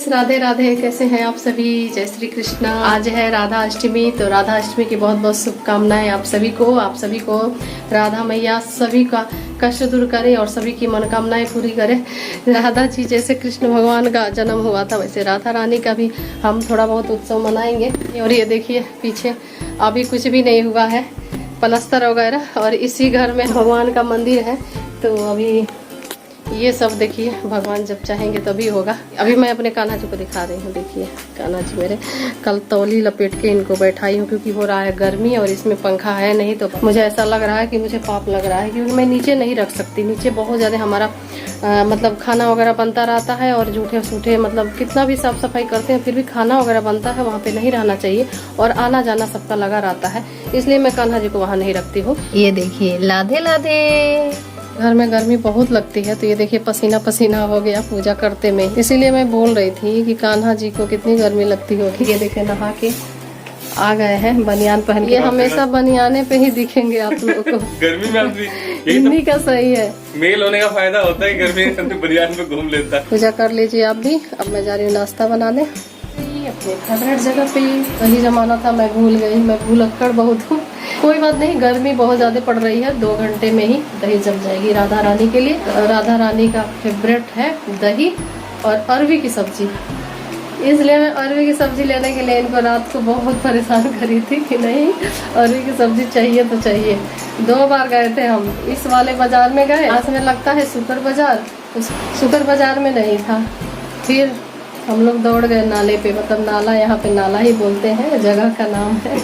राधे राधे। कैसे हैं आप सभी? जय श्री कृष्णा। आज है राधा अष्टमी, तो राधा अष्टमी की बहुत बहुत शुभकामनाएं आप सभी को। आप सभी को राधा मैया सभी का कष्ट दूर करे और सभी की मनोकामनाएं पूरी करे। राधा जी जैसे कृष्ण भगवान का जन्म हुआ था, वैसे राधा रानी का भी हम थोड़ा बहुत उत्सव मनाएंगे। और ये देखिए पीछे अभी कुछ भी नहीं हुआ है, प्लास्टर वगैरह, और इसी घर में भगवान का मंदिर है। तो अभी ये सब देखिए, भगवान जब चाहेंगे तभी होगा। अभी मैं अपने कान्हा जी को दिखा रही हूँ। देखिए कान्हा जी मेरे, कल तौली लपेट के इनको बैठाई हूँ क्योंकि हो रहा है गर्मी और इसमें पंखा है नहीं, तो मुझे ऐसा लग रहा है कि मुझे पाप लग रहा है क्योंकि मैं नीचे नहीं रख सकती। नीचे बहुत ज़्यादा हमारा मतलब खाना वगैरह बनता रहता है और जूठे सूठे मतलब कितना भी साफ सफाई करते हैं फिर भी खाना वगैरह बनता है, वहाँ पे नहीं रहना चाहिए और आना जाना सबका लगा रहता है, इसलिए मैं कान्हा जी को वहाँ नहीं रखती हूँ। ये देखिए लाधे लाधे, घर में गर्मी बहुत लगती है, तो ये देखिए पसीना पसीना हो गया पूजा करते में। इसीलिए मैं बोल रही थी कि कान्हा जी को कितनी गर्मी लगती होगी। ये देखिए नहा के आ गए हैं बनियान पहन के। ये हमेशा बनियाने पे ही दिखेंगे आप लोगों को गर्मी में। इन्हीं का सही है, मेल होने का फायदा होता है, गर्मी में बनियान में घूम लेता है। पूजा कर लीजिए आप भी। अब मैं जा रही हूँ नाश्ता बनाने अपने फेवरेट जगह पे। वही जमाना था, मैं भूल गई, मैं भूलक्कड़ बहुत हूँ। कोई बात नहीं, गर्मी बहुत ज़्यादा पड़ रही है, 2 घंटे में ही दही जम जाएगी राधा रानी के लिए। राधा रानी का फेवरेट है दही और अरवी की सब्जी, इसलिए मैं अरवी की सब्जी लेने के लिए इनको रात को बहुत परेशान करी थी कि नहीं अरवी की सब्जी चाहिए तो चाहिए। 2 बार गए थे हम, इस वाले बाजार में गए, आज में लगता है सुपर बाजार, उस सुपर बाजार में नहीं था। फिर हम लोग दौड़ गए नाले पे, मतलब नाला, यहाँ पे नाला ही बोलते हैं, जगह का नाम है।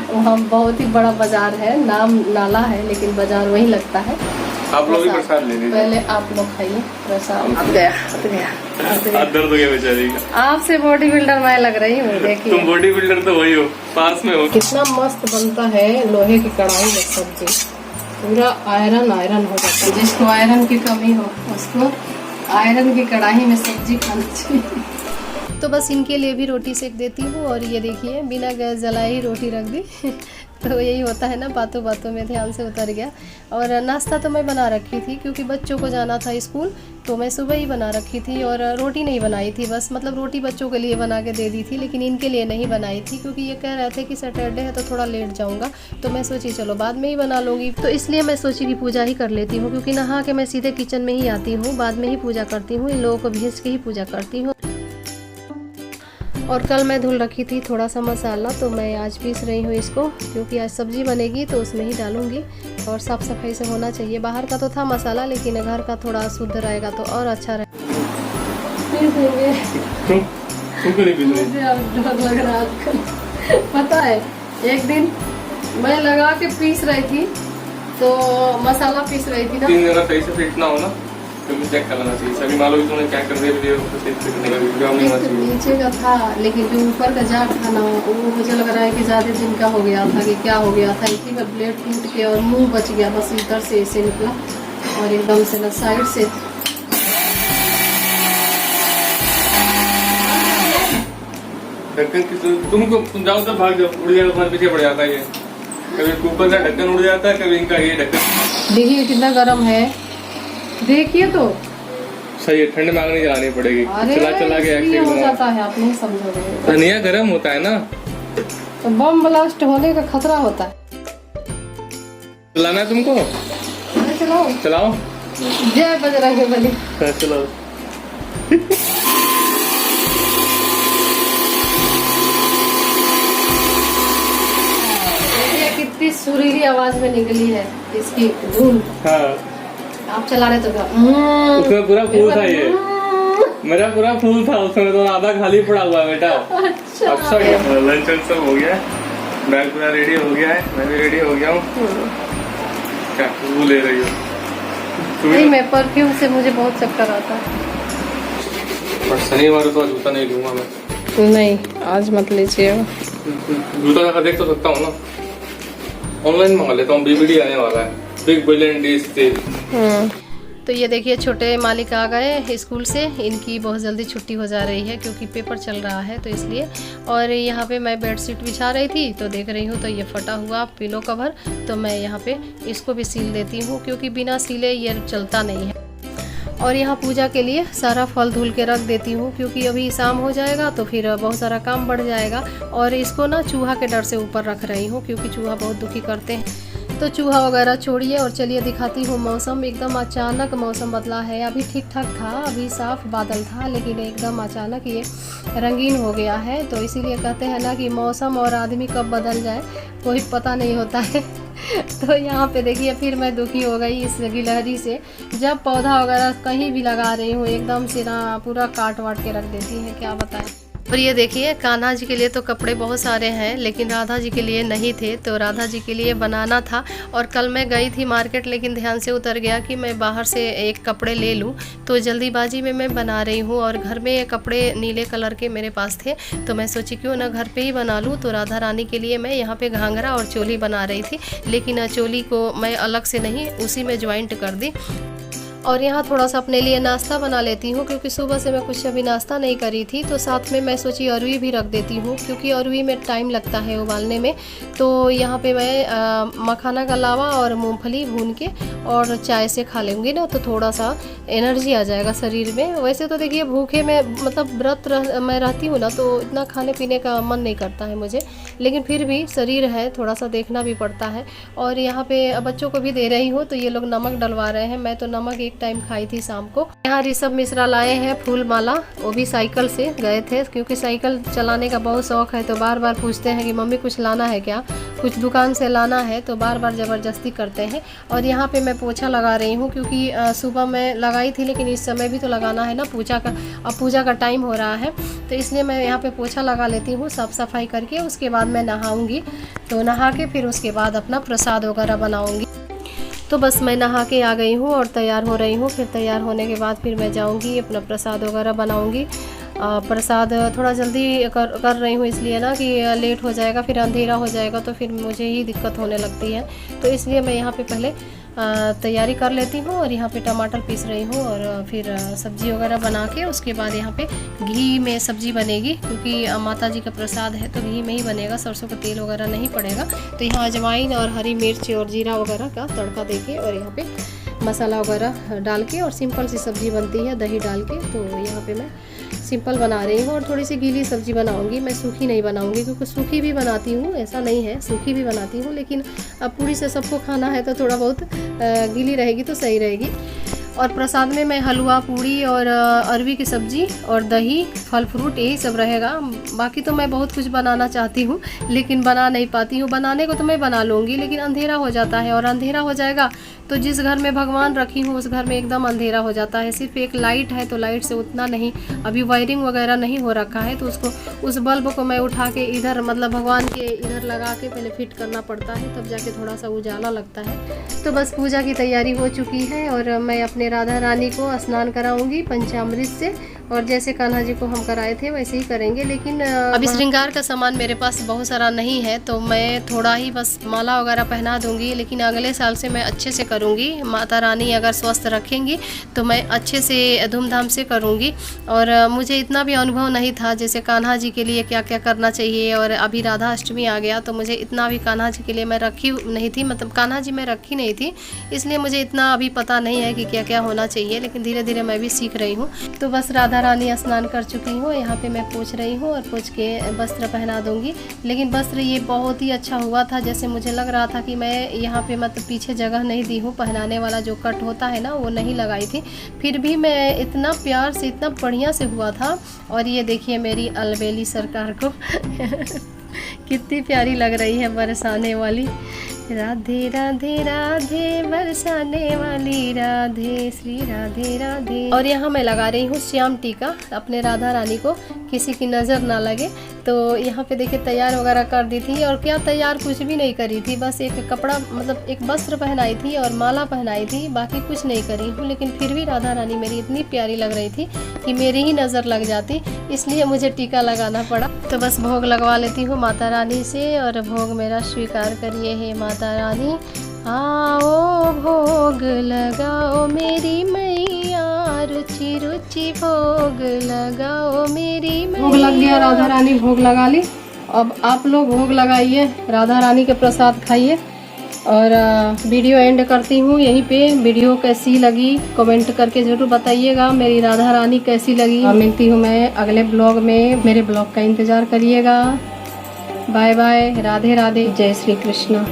वहाँ बहुत ही बड़ा बाजार है, नाम नाला है लेकिन बाजार वही लगता है। आप लोग भी प्रसाद ले लीजिए, पहले आप लोग खाइए प्रसाद। दर्द हो गया बेचारी का। आपसे बॉडी बिल्डर मैं लग रही हूँ, देखिए। तुम बॉडी बिल्डर तो वही हो, पास में हो। कितना मस्त बनता है लोहे की कढ़ाई में सब्जी, पूरा आयरन आयरन हो जाता है। जिसको आयरन की कमी हो उसको आयरन की कढ़ाई में सब्जी खानी चाहिए। तो बस इनके लिए भी रोटी सेक देती हूँ। और ये देखिए बिना गैस जलाए ही रोटी रख दी। तो यही होता है ना, बातों बातों में ध्यान से उतर गया। और नाश्ता तो मैं बना रखी थी क्योंकि बच्चों को जाना था स्कूल, तो मैं सुबह ही बना रखी थी। और रोटी नहीं बनाई थी, बस मतलब रोटी बच्चों के लिए बना के दे दी थी, लेकिन इनके लिए नहीं बनाई थी क्योंकि ये कह रहे थे कि सैटरडे है तो थोड़ा लेट जाऊँगा। तो मैं सोची चलो बाद में ही बना लूँगी, तो इसलिए मैं सोची कि पूजा ही कर लेती हूँ क्योंकि नहा के मैं सीधे किचन में ही आती हूँ, बाद में ही पूजा करती हूँ, इन लोगों को भेज के ही पूजा करती हूँ। और कल मैं धुल रखी थी थोड़ा सा मसाला, तो मैं आज पीस रही हूँ इसको क्योंकि आज सब्जी बनेगी तो उसमें ही डालूंगी। और साफ़ सफाई से होना चाहिए, बाहर का तो था मसाला लेकिन घर का थोड़ा शुद्ध रहेगा तो और अच्छा रहेगा। लग रहा है पता है, एक दिन मैं लगा के पीस रही थी, तो मसाला पीस रही थी ना, 3 जगह सही से फिट ना हो ना, तो चेक कर लेना चाहिए। सभी मालूम तुमने क्या कर दिया वीडियो को सेट करने का, वीडियो नहीं होना चाहिए। नीचे का था लेकिन जो ऊपर का जाट था ना, वो मुझे लग रहा है कि ज़्यादा दिन का हो गया था कि क्या हो गया था, इसी में ब्लेड टूट के और मुंह बच गया, बस इधर से ऐसे निकला और एकदम से ना साइड से। तुम जाओ तो भाग जाओ, उड़ जाएगा, तुम्हारे पीछे पड़ जाता है ये। कभी कुकर का ढक्कन उड़ जाता है, कभी इनका ये ढक्कन। देखिए कितना गर्म है, देखिए तो सही है, ठंड में आग नहीं जलानी पड़ेगी। चला चला के एक्सीडेंट हो जाता है, आप नहीं समझोगे। धनिया गर्म होता है ना, तो बम ब्लास्ट होने का खतरा होता है। चलाना है तुमको, चलाओ चलाओ। जय बजरंगबली। चलो। कितनी सुरीली आवाज में निकली है इसकी धुन। हाँ। आप चला रहे तो उसमें पूरा फूल था, ये मेरा पूरा फूल था उसमें, तो आधा खाली पड़ा हुआ है बेटा। अच्छा लंच सब हो गया, बैग पूरा रेडी हो गया है, मैं भी रेडी हो गया हूँ। क्या खुशबू ले रही हो? नहीं, मैं परफ्यूम से मुझे बहुत चक्कर आता है। पर शनिवार तो जूता नहीं लूंगा मैं। नहीं आज मत लीजिए, जूता का देख तो सकता हूँ ना, ऑनलाइन मंगा लेता हूँ। BBD आने वाला है, बिग बिलियन डेज सेल। तो ये देखिए छोटे मालिक आ गए स्कूल से, इनकी बहुत जल्दी छुट्टी हो जा रही है क्योंकि पेपर चल रहा है तो इसलिए। और यहाँ पे मैं बेडशीट बिछा रही थी तो देख रही हूँ तो ये फटा हुआ पिलो कवर, तो मैं यहाँ पे इसको भी सील देती हूँ क्योंकि बिना सीले ये चलता नहीं है। और यहाँ पूजा के लिए सारा फल धुल के रख देती हूँ, क्योंकि अभी शाम हो जाएगा तो फिर बहुत सारा काम बढ़ जाएगा। और इसको ना चूहा के डर से ऊपर रख रही हूँ, क्योंकि चूहा बहुत दुखी करते हैं। तो चूहा वगैरह छोड़िए और चलिए दिखाती हूँ मौसम। एकदम अचानक मौसम बदला है। अभी ठीक ठाक था, अभी साफ बादल था, लेकिन एकदम अचानक ये रंगीन हो गया है। तो इसीलिए कहते हैं ना कि मौसम और आदमी कब बदल जाए कोई पता नहीं होता है। तो यहाँ पे देखिए फिर मैं दुखी हो गई इस गिलहरी से। जब पौधा वगैरह कहीं भी लगा रही हूँ एकदम से ना पूरा काट वाट के रख देती है, क्या बताएं। और ये देखिए कान्हा जी के लिए तो कपड़े बहुत सारे हैं, लेकिन राधा जी के लिए नहीं थे, तो राधा जी के लिए बनाना था। और कल मैं गई थी मार्केट, लेकिन ध्यान से उतर गया कि मैं बाहर से एक कपड़े ले लूँ, तो जल्दीबाजी में मैं बना रही हूँ। और घर में कपड़े नीले कलर के मेरे पास थे, तो मैं सोची क्यों ना घर पे ही बना लूँ। तो राधा रानी के लिए मैं यहाँ पे घाघरा और चोली बना रही थी, लेकिन चोली को मैं अलग से नहीं उसी में ज्वाइंट कर दी। और यहाँ थोड़ा सा अपने लिए नाश्ता बना लेती हूँ, क्योंकि सुबह से मैं कुछ अभी नाश्ता नहीं करी थी। तो साथ में मैं सोची अरवी भी रख देती हूँ, क्योंकि अरवी में टाइम लगता है उबालने में। तो यहाँ पे मैं मखाना का लावा और मूंगफली भून के और चाय से खा लूँगी ना, तो थोड़ा सा एनर्जी आ जाएगा शरीर में। वैसे तो देखिए भूखे में मतलब व्रत मैं रहती हूँ ना, तो इतना खाने पीने का मन नहीं करता है मुझे, लेकिन फिर भी शरीर है, थोड़ा सा देखना भी पड़ता है। और यहाँ पे बच्चों को भी दे रही हूँ, तो ये लोग नमक डलवा रहे हैं। मैं तो नमक एक टाइम खाई थी शाम को। यहाँ ऋषभ मिश्रा लाए हैं फूल माला, वो भी साइकिल से गए थे, क्योंकि साइकिल चलाने का बहुत शौक है। तो बार बार पूछते हैं कि मम्मी कुछ लाना है क्या, कुछ दुकान से लाना है, तो बार बार ज़बरदस्ती करते हैं। और यहाँ पे मैं पोछा लगा रही हूँ, क्योंकि सुबह मैं लगाई थी, लेकिन इस समय भी तो लगाना है ना पूजा का। अब पूजा का टाइम हो रहा है, तो इसलिए मैं यहाँ पे पोछा लगा लेती हूँ साफ़ सफाई करके। उसके बाद मैं नहाऊँगी, तो नहा के फिर उसके बाद अपना प्रसाद वगैरह बनाऊँगी। तो बस मैं नहा के आ गई हूँ और तैयार हो रही हूँ। फिर तैयार होने के बाद फिर मैं जाऊँगी अपना प्रसाद वगैरह बनाऊँगी। प्रसाद थोड़ा जल्दी कर रही हूँ, इसलिए ना कि लेट हो जाएगा, फिर अंधेरा हो जाएगा, तो फिर मुझे ही दिक्कत होने लगती है। तो इसलिए मैं यहाँ पे पहले तैयारी कर लेती हूँ। और यहाँ पे टमाटर पीस रही हूँ, और फिर सब्जी वगैरह बना के उसके बाद यहाँ पे घी में सब्जी बनेगी, क्योंकि माता जी का प्रसाद है तो घी में ही बनेगा, सरसों का तेल वगैरह नहीं पड़ेगा। तो यहाँ अजवाइन और हरी मिर्च और जीरा वगैरह का तड़का देके और यहाँ पे मसाला वगैरह डाल के और सिंपल सी सब्ज़ी बनती है दही डाल के। तो यहाँ पे मैं सिंपल बना रही हूँ, और थोड़ी सी गीली सब्ज़ी बनाऊँगी। मैं सूखी नहीं बनाऊँगी, क्योंकि सूखी भी बनाती हूँ, ऐसा नहीं है, सूखी भी बनाती हूँ, लेकिन अब पूरी से सबको खाना है तो थोड़ा बहुत गीली रहेगी तो सही रहेगी। और प्रसाद में मैं हलवा पूड़ी और अरवी की सब्ज़ी और दही फल फ्रूट यही सब रहेगा। बाकी तो मैं बहुत कुछ बनाना चाहती हूँ, लेकिन बना नहीं पाती हूँ। बनाने को तो मैं बना लूँगी, लेकिन अंधेरा हो जाता है, और अंधेरा हो जाएगा तो जिस घर में भगवान रखी हूँ उस घर में एकदम अंधेरा हो जाता है। सिर्फ एक लाइट है, तो लाइट से उतना नहीं, अभी वायरिंग वगैरह नहीं हो रखा है, तो उसको उस बल्ब को मैं उठा के इधर मतलब भगवान के इधर लगा के पहले फिट करना पड़ता है, तब जाके थोड़ा सा उजाला लगता है। तो बस पूजा की तैयारी हो चुकी है, और मैं अपने राधा रानी को स्नान कराऊंगी पंचामृत से, और जैसे कान्हा जी को हम कराए थे वैसे ही करेंगे। लेकिन अभी श्रृंगार का सामान मेरे पास बहुत सारा नहीं है, तो मैं थोड़ा ही बस माला वगैरह पहना दूंगी, लेकिन अगले साल से मैं अच्छे से करूंगी। माता रानी अगर स्वस्थ रखेंगी तो मैं अच्छे से धूमधाम से करूंगी। और मुझे इतना भी अनुभव नहीं था जैसे कान्हा जी के लिए क्या क्या करना चाहिए, और अभी राधा अष्टमी आ गया तो मुझे इतना भी कान्हा जी के लिए मैं रखी नहीं थी, मतलब कान्हा जी मैं रखी नहीं थी, इसलिए मुझे इतना अभी पता नहीं है कि क्या क्या होना चाहिए, लेकिन धीरे धीरे मैं भी सीख रही हूँ। तो बस राधा रानी स्नान कर चुकी हूँ, यहाँ पे मैं पोंछ रही हूँ, और पोंछ के वस्त्र पहना दूंगी। लेकिन वस्त्र ये बहुत ही अच्छा हुआ था, जैसे मुझे लग रहा था कि मैं यहाँ पे मतलब पीछे जगह नहीं दी हूँ, पहनाने वाला जो कट होता है ना वो नहीं लगाई थी, फिर भी मैं इतना प्यार से इतना बढ़िया से हुआ था। और ये देखिए मेरी अलबेली सरकार को कितनी प्यारी लग रही है बरसाने वाली। राधे राधे राधे बरसाने वाली राधे, श्री राधे राधे। और यहाँ मैं लगा रही हूँ श्याम टीका अपने राधा रानी को, किसी की नज़र ना लगे। तो यहाँ पे देखिए तैयार वगैरह कर दी थी, और क्या तैयार कुछ भी नहीं करी थी, बस एक कपड़ा मतलब एक वस्त्र पहनाई थी और माला पहनाई थी, बाकी कुछ नहीं करी हूँ। लेकिन फिर भी राधा रानी मेरी इतनी प्यारी लग रही थी कि मेरी ही नज़र लग जाती, इसलिए मुझे टीका लगाना पड़ा। तो बस भोग लगवा लेती हूँ माता रानी से, और भोग मेरा स्वीकार करिए हे माता रानी। आओ भोग लगाओ मेरी मैया, रुचि रुचि भोग लगाओ मेरी मैया। भोग लग गया, राधा रानी भोग लगा ली। अब आप लोग भोग लगाइए, राधा रानी के प्रसाद खाइए। और वीडियो एंड करती हूँ यहीं पे। वीडियो कैसी लगी कमेंट करके जरूर बताइएगा। मेरी राधा रानी कैसी लगी। मिलती हूँ मैं अगले ब्लॉग में। मेरे ब्लॉग का इंतजार करिएगा। Bye bye. राधे राधे। जय श्री कृष्ण।